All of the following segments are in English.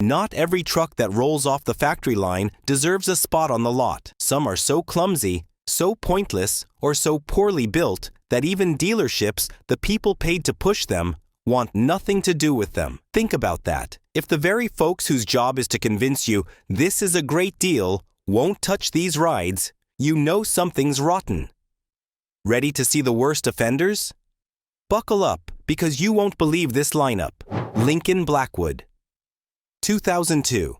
Not every truck that rolls off the factory line deserves a spot on the lot. Some are so clumsy, so pointless, or so poorly built that even dealerships, the people paid to push them, want nothing to do with them. Think about that. If the very folks whose job is to convince you this is a great deal won't touch these rides, you know something's rotten. Ready to see the worst offenders? Buckle up, because you won't believe this lineup. Lincoln Blackwood. 2002.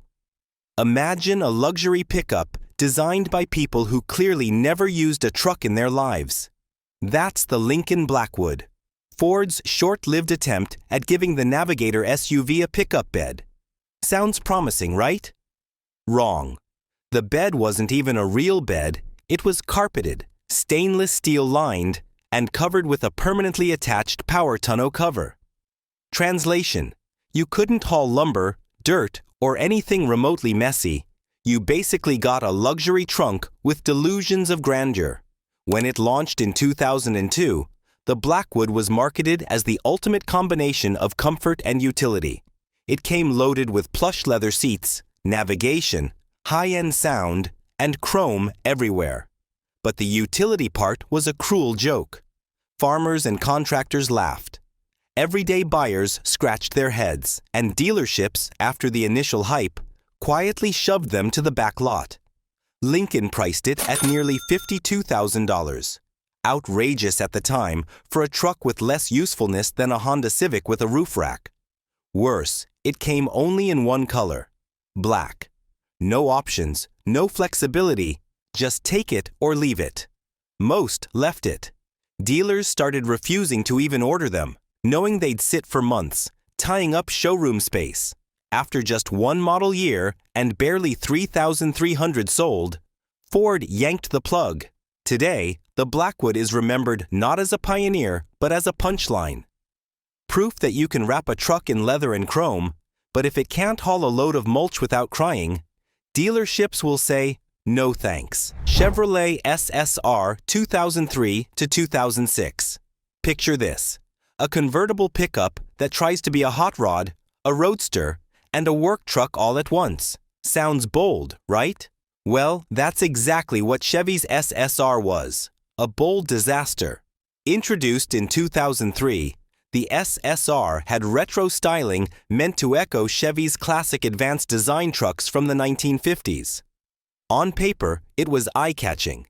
Imagine a luxury pickup designed by people who clearly never used a truck in their lives. That's the Lincoln Blackwood, Ford's short-lived attempt at giving the Navigator SUV a pickup bed. Sounds promising, right? Wrong. The bed wasn't even a real bed. It was carpeted, stainless steel lined, and covered with a permanently attached power tonneau cover. Translation: you couldn't haul lumber, dirt, or anything remotely messy. You basically got a luxury trunk with delusions of grandeur. When it launched in 2002, the Blackwood was marketed as the ultimate combination of comfort and utility. It came loaded with plush leather seats, navigation, high-end sound, and chrome everywhere. But the utility part was a cruel joke. Farmers and contractors laughed. Everyday buyers scratched their heads, and dealerships, after the initial hype, quietly shoved them to the back lot. Lincoln priced it at nearly $52,000. Outrageous at the time for a truck with less usefulness than a Honda Civic with a roof rack. Worse, it came only in one color: black. No options, no flexibility, just take it or leave it. Most left it. Dealers started refusing to even order them, knowing they'd sit for months, tying up showroom space. After just one model year and barely 3,300 sold, Ford yanked the plug. Today, the Blackwood is remembered not as a pioneer, but as a punchline. Proof that you can wrap a truck in leather and chrome, but if it can't haul a load of mulch without crying, dealerships will say, no thanks. Chevrolet SSR 2003 to 2006. Picture this: a convertible pickup that tries to be a hot rod, a roadster, and a work truck all at once. Sounds bold, right? Well, that's exactly what Chevy's SSR was: a bold disaster. Introduced in 2003, the SSR had retro styling meant to echo Chevy's classic advanced design trucks from the 1950s. On paper, it was eye-catching.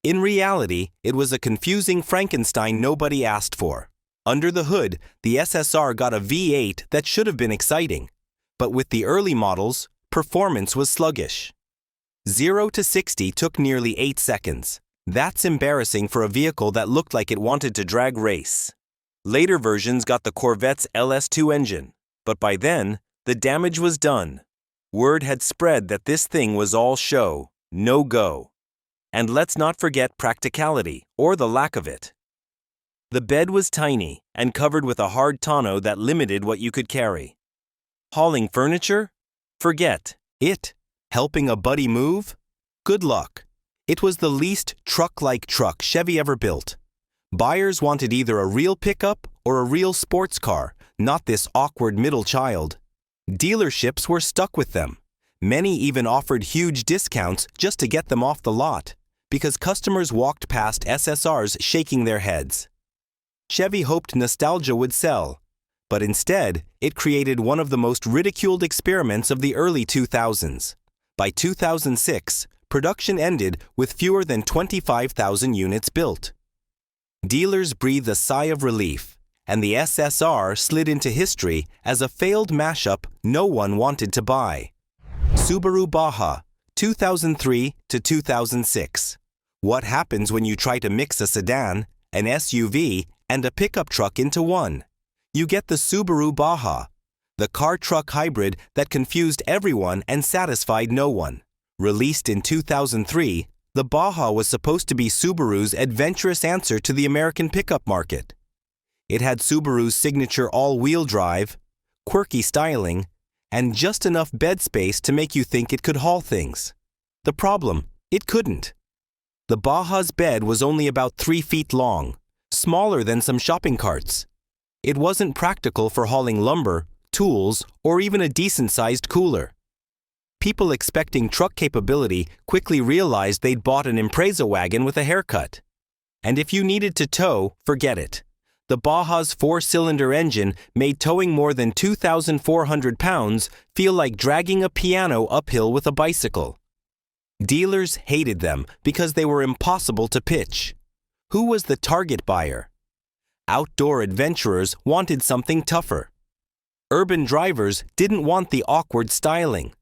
In reality, it was a confusing Frankenstein nobody asked for. Under the hood, the SSR got a V8 that should have been exciting. But with the early models, performance was sluggish. 0 to 60 took nearly 8 seconds. That's embarrassing for a vehicle that looked like it wanted to drag race. Later versions got the Corvette's LS2 engine, but by then, the damage was done. Word had spread that this thing was all show, no go. And let's not forget practicality, or the lack of it. The bed was tiny and covered with a hard tonneau that limited what you could carry. Hauling furniture? Forget it. Helping a buddy move? Good luck. It was the least truck-like truck Chevy ever built. Buyers wanted either a real pickup or a real sports car, not this awkward middle child. Dealerships were stuck with them. Many even offered huge discounts just to get them off the lot, because customers walked past SSRs shaking their heads. Chevy hoped nostalgia would sell, but instead, it created one of the most ridiculed experiments of the early 2000s. By 2006, production ended with fewer than 25,000 units built. Dealers breathed a sigh of relief, and the SSR slid into history as a failed mashup no one wanted to buy. Subaru Baja, 2003 to 2006. What happens when you try to mix a sedan, an SUV, and a pickup truck into one? You get the Subaru Baja, the car-truck hybrid that confused everyone and satisfied no one. Released in 2003, the Baja was supposed to be Subaru's adventurous answer to the American pickup market. It had Subaru's signature all-wheel drive, quirky styling, and just enough bed space to make you think it could haul things. The problem, it couldn't. The Baja's bed was only about 3 feet long, smaller than some shopping carts. It wasn't practical for hauling lumber, tools, or even a decent-sized cooler. People expecting truck capability quickly realized they'd bought an Impreza wagon with a haircut. And if you needed to tow, forget it. The Baja's 4-cylinder engine made towing more than 2,400 pounds feel like dragging a piano uphill with a bicycle. Dealers hated them because they were impossible to pitch. Who was the target buyer? Outdoor adventurers wanted something tougher. Urban drivers didn't want the awkward styling.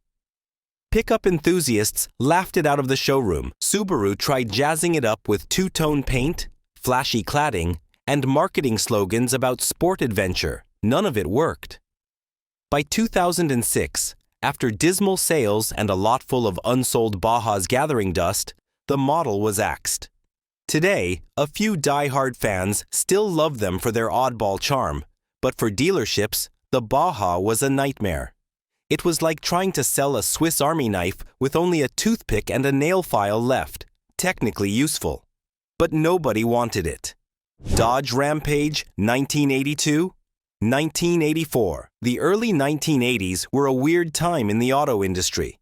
Pickup enthusiasts laughed it out of the showroom. Subaru tried jazzing it up with two-tone paint, flashy cladding, and marketing slogans about sport adventure. None of it worked. By 2006, after dismal sales and a lot full of unsold Bajas gathering dust, the model was axed. Today, a few die-hard fans still love them for their oddball charm, but for dealerships, the Baja was a nightmare. It was like trying to sell a Swiss Army knife with only a toothpick and a nail file left, technically useful. But nobody wanted it. Dodge Rampage, 1982, 1984. The early 1980s were a weird time in the auto industry.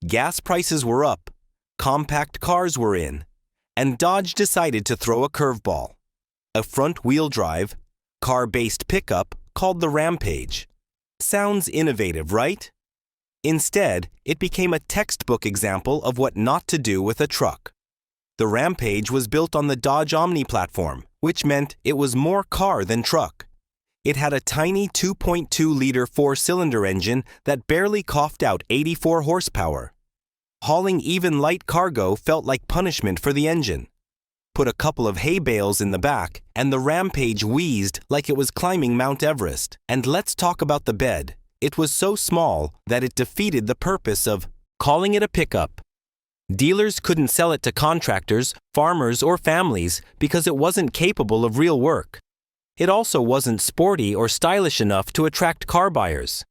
Gas prices were up, compact cars were in, and Dodge decided to throw a curveball. A front-wheel drive, car-based pickup called the Rampage. Sounds innovative, right? Instead, it became a textbook example of what not to do with a truck. The Rampage was built on the Dodge Omni platform, which meant it was more car than truck. It had a tiny 2.2-liter 4-cylinder engine that barely coughed out 84 horsepower. Hauling even light cargo felt like punishment for the engine. Put a couple of hay bales in the back, and the Rampage wheezed like it was climbing Mount Everest. And let's talk about the bed. It was so small that it defeated the purpose of calling it a pickup. Dealers couldn't sell it to contractors, farmers, or families because it wasn't capable of real work. It also wasn't sporty or stylish enough to attract car buyers.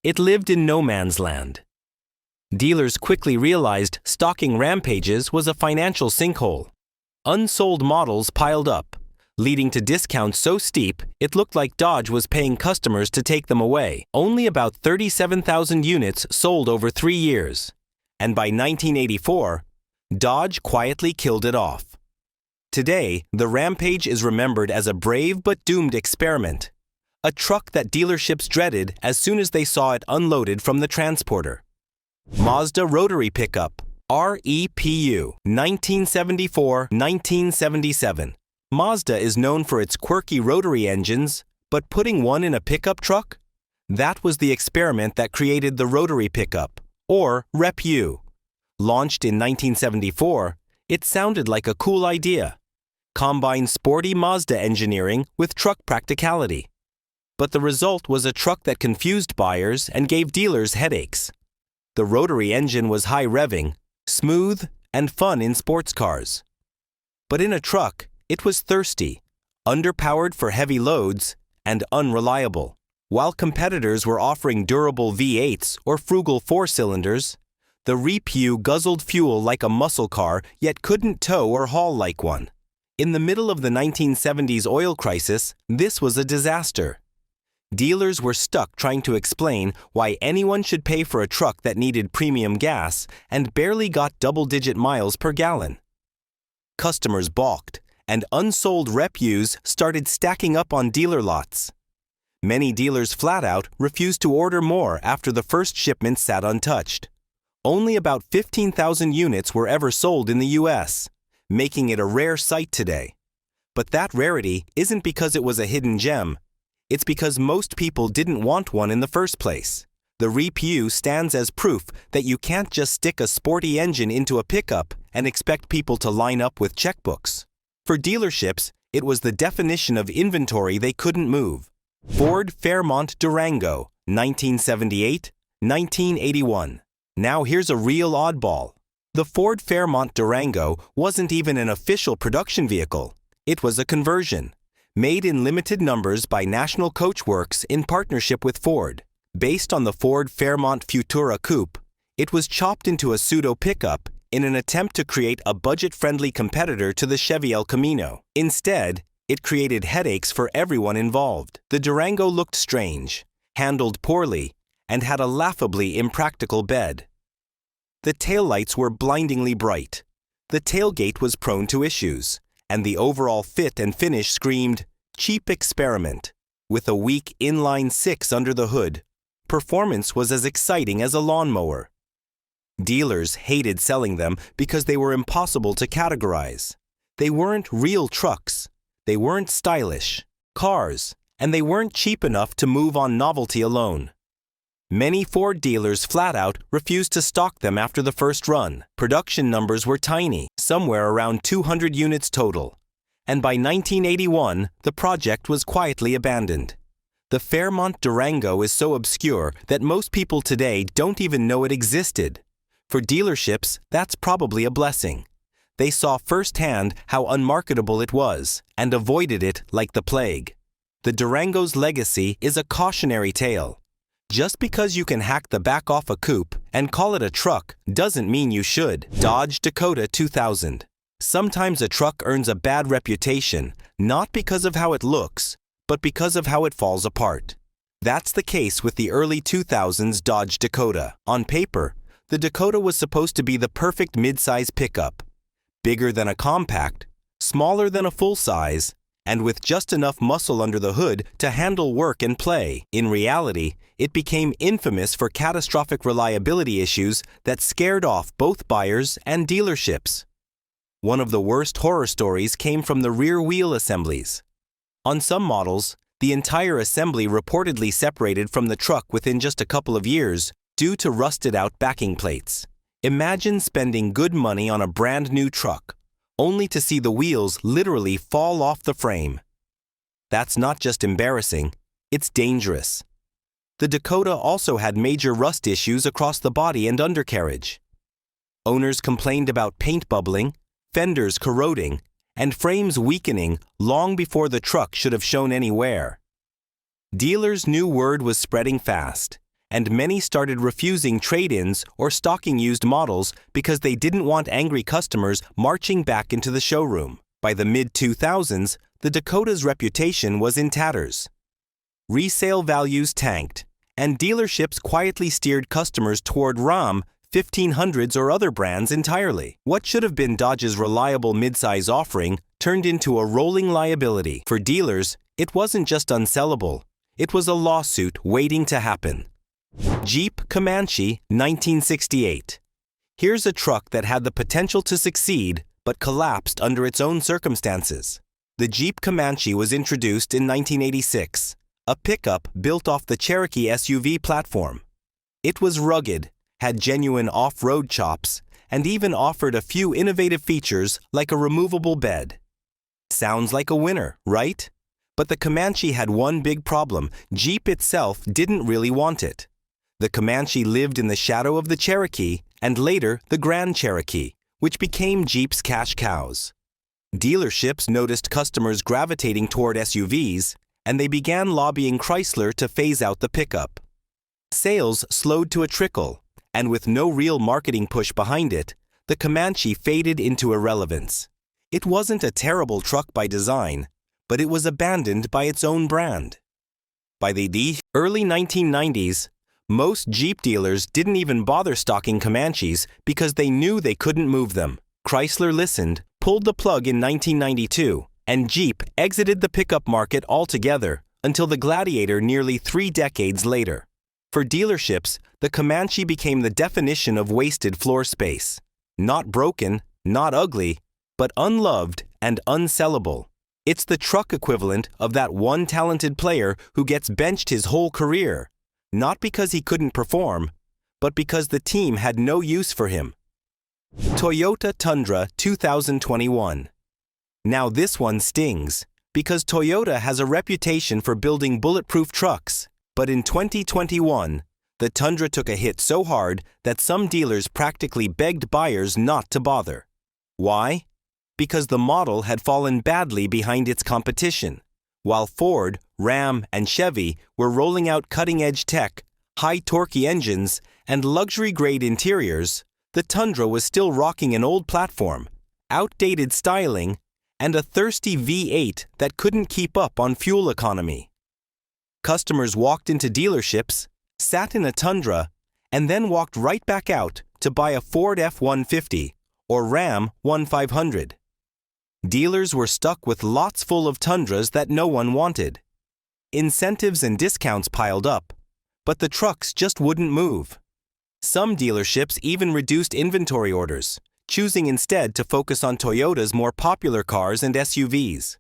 It lived in no man's land. Dealers quickly realized stocking Rampages was a financial sinkhole. Unsold models piled up, leading to discounts so steep it looked like Dodge was paying customers to take them away. Only about 37,000 units sold over 3 years. And by 1984, Dodge quietly killed it off. Today, the Rampage is remembered as a brave but doomed experiment, a truck that dealerships dreaded as soon as they saw it unloaded from the transporter. Mazda Rotary Pickup, REPU, 1974-1977. Mazda is known for its quirky rotary engines, but putting one in a pickup truck? That was the experiment that created the Rotary Pickup, or REPU. Launched in 1974, it sounded like a cool idea. Combine sporty Mazda engineering with truck practicality. But the result was a truck that confused buyers and gave dealers headaches. The rotary engine was high-revving, smooth, and fun in sports cars. But in a truck, it was thirsty, underpowered for heavy loads, and unreliable. While competitors were offering durable V8s or frugal 4-cylinders, the REPU guzzled fuel like a muscle car yet couldn't tow or haul like one. In the middle of the 1970s oil crisis, this was a disaster. Dealers were stuck trying to explain why anyone should pay for a truck that needed premium gas and barely got double-digit miles per gallon. Customers balked, and unsold REPUs started stacking up on dealer lots. Many dealers flat out refused to order more after the first shipment sat untouched. Only about 15,000 units were ever sold in the U.S., making it a rare sight today. But that rarity isn't because it was a hidden gem. It's because most people didn't want one in the first place. The REPU stands as proof that you can't just stick a sporty engine into a pickup and expect people to line up with checkbooks. For dealerships, it was the definition of inventory they couldn't move. Ford Fairmont Durango, 1978-1981. Now here's a real oddball. The Ford Fairmont Durango wasn't even an official production vehicle. It was a conversion, made in limited numbers by National Coach Works in partnership with Ford. Based on the Ford Fairmont Futura Coupe, it was chopped into a pseudo-pickup in an attempt to create a budget-friendly competitor to the Chevy El Camino. Instead, it created headaches for everyone involved. The Durango looked strange, handled poorly, and had a laughably impractical bed. The taillights were blindingly bright. The tailgate was prone to issues, and the overall fit and finish screamed, cheap experiment. With a weak inline six under the hood, performance was as exciting as a lawnmower. Dealers hated selling them because they were impossible to categorize. They weren't real trucks, they weren't stylish cars, and they weren't cheap enough to move on novelty alone. Many Ford dealers flat out refused to stock them after the first run. Production numbers were tiny, somewhere around 200 units total. And by 1981, the project was quietly abandoned. The Fairmont Durango is so obscure that most people today don't even know it existed. For dealerships, that's probably a blessing. They saw firsthand how unmarketable it was and avoided it like the plague. The Durango's legacy is a cautionary tale. Just because you can hack the back off a coupe and call it a truck doesn't mean you should. Dodge Dakota 2000. Sometimes a truck earns a bad reputation, not because of how it looks, but because of how it falls apart. That's the case with the early 2000s Dodge Dakota. On paper, the Dakota was supposed to be the perfect mid-size pickup. Bigger than a compact, smaller than a full-size, and with just enough muscle under the hood to handle work and play. In reality, it became infamous for catastrophic reliability issues that scared off both buyers and dealerships. One of the worst horror stories came from the rear wheel assemblies. On some models, the entire assembly reportedly separated from the truck within just a couple of years due to rusted-out backing plates. Imagine spending good money on a brand-new truck, only to see the wheels literally fall off the frame. That's not just embarrassing, it's dangerous. The Dakota also had major rust issues across the body and undercarriage. Owners complained about paint bubbling, fenders corroding, and frames weakening long before the truck should have shown any wear. Dealers knew word was spreading fast, and many started refusing trade-ins or stocking used models because they didn't want angry customers marching back into the showroom. By the mid-2000s, the Dakota's reputation was in tatters. Resale values tanked, and dealerships quietly steered customers toward Ram 1500s or other brands entirely. What should have been Dodge's reliable midsize offering turned into a rolling liability. For dealers, it wasn't just unsellable, it was a lawsuit waiting to happen. Jeep Comanche 1968. Here's a truck that had the potential to succeed but collapsed under its own circumstances. The Jeep Comanche was introduced in 1986, a pickup built off the Cherokee SUV platform. It was rugged, had genuine off-road chops, and even offered a few innovative features like a removable bed. Sounds like a winner, right? But the Comanche had one big problem: Jeep itself didn't really want it. The Comanche lived in the shadow of the Cherokee and later the Grand Cherokee, which became Jeep's cash cows. Dealerships noticed customers gravitating toward SUVs, and they began lobbying Chrysler to phase out the pickup. Sales slowed to a trickle, and with no real marketing push behind it, the Comanche faded into irrelevance. It wasn't a terrible truck by design, but it was abandoned by its own brand. By the early 1990s, most Jeep dealers didn't even bother stocking Comanches because they knew they couldn't move them. Chrysler listened, pulled the plug in 1992, and Jeep exited the pickup market altogether until the Gladiator nearly 3 decades later. For dealerships, the Comanche became the definition of wasted floor space. Not broken, not ugly, but unloved and unsellable. It's the truck equivalent of that one talented player who gets benched his whole career, not because he couldn't perform, but because the team had no use for him. Toyota Tundra 2021. Now this one stings, because Toyota has a reputation for building bulletproof trucks, but in 2021, the Tundra took a hit so hard that some dealers practically begged buyers not to bother. Why? Because the model had fallen badly behind its competition. While Ford, Ram, and Chevy were rolling out cutting-edge tech, high-torquey engines, and luxury-grade interiors, the Tundra was still rocking an old platform, outdated styling, and a thirsty V8 that couldn't keep up on fuel economy. Customers walked into dealerships, sat in a Tundra, and then walked right back out to buy a Ford F-150 or Ram 1500. Dealers were stuck with lots full of Tundras that no one wanted. Incentives and discounts piled up, but the trucks just wouldn't move. Some dealerships even reduced inventory orders, choosing instead to focus on Toyota's more popular cars and SUVs.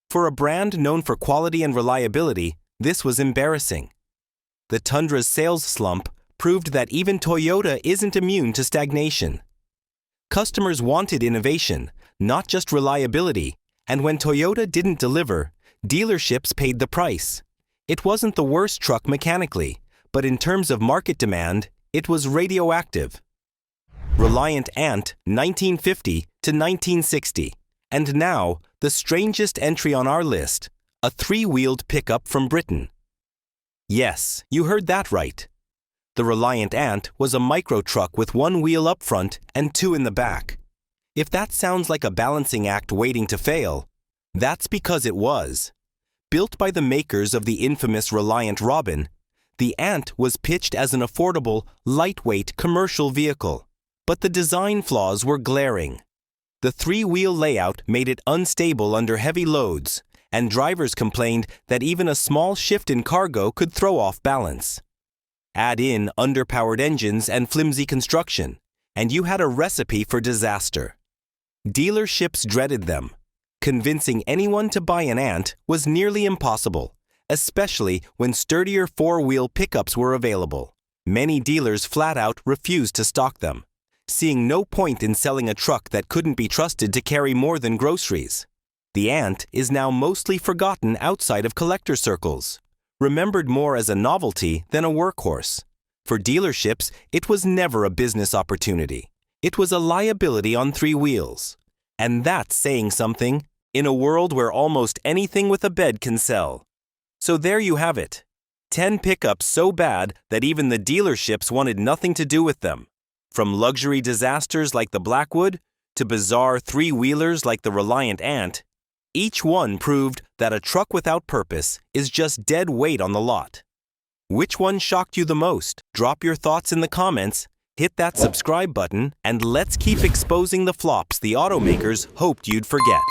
For a brand known for quality and reliability, this was embarrassing. The Tundra's sales slump proved that even Toyota isn't immune to stagnation. Customers wanted innovation, not just reliability, and when Toyota didn't deliver, dealerships paid the price. It wasn't the worst truck mechanically, but in terms of market demand, it was radioactive. Reliant Ant, 1950 to 1960. And now, the strangest entry on our list, a three-wheeled pickup from Britain. Yes, you heard that right. The Reliant Ant was a micro truck with one wheel up front and two in the back. If that sounds like a balancing act waiting to fail, that's because it was. Built by the makers of the infamous Reliant Robin, the Ant was pitched as an affordable, lightweight commercial vehicle. But the design flaws were glaring. The three-wheel layout made it unstable under heavy loads, and drivers complained that even a small shift in cargo could throw off balance. Add in underpowered engines and flimsy construction, and you had a recipe for disaster. Dealerships dreaded them. Convincing anyone to buy an Ant was nearly impossible, especially when sturdier four-wheel pickups were available. Many dealers flat out refused to stock them, seeing no point in selling a truck that couldn't be trusted to carry more than groceries. The Ant is now mostly forgotten outside of collector circles, remembered more as a novelty than a workhorse. For dealerships, it was never a business opportunity. It was a liability on three wheels. And that's saying something in a world where almost anything with a bed can sell. So there you have it. 10 pickups so bad that even the dealerships wanted nothing to do with them. From luxury disasters like the Blackwood to bizarre three-wheelers like the Reliant Ant, each one proved that a truck without purpose is just dead weight on the lot. Which one shocked you the most? Drop your thoughts in the comments, hit that subscribe button, and let's keep exposing the flops the automakers hoped you'd forget.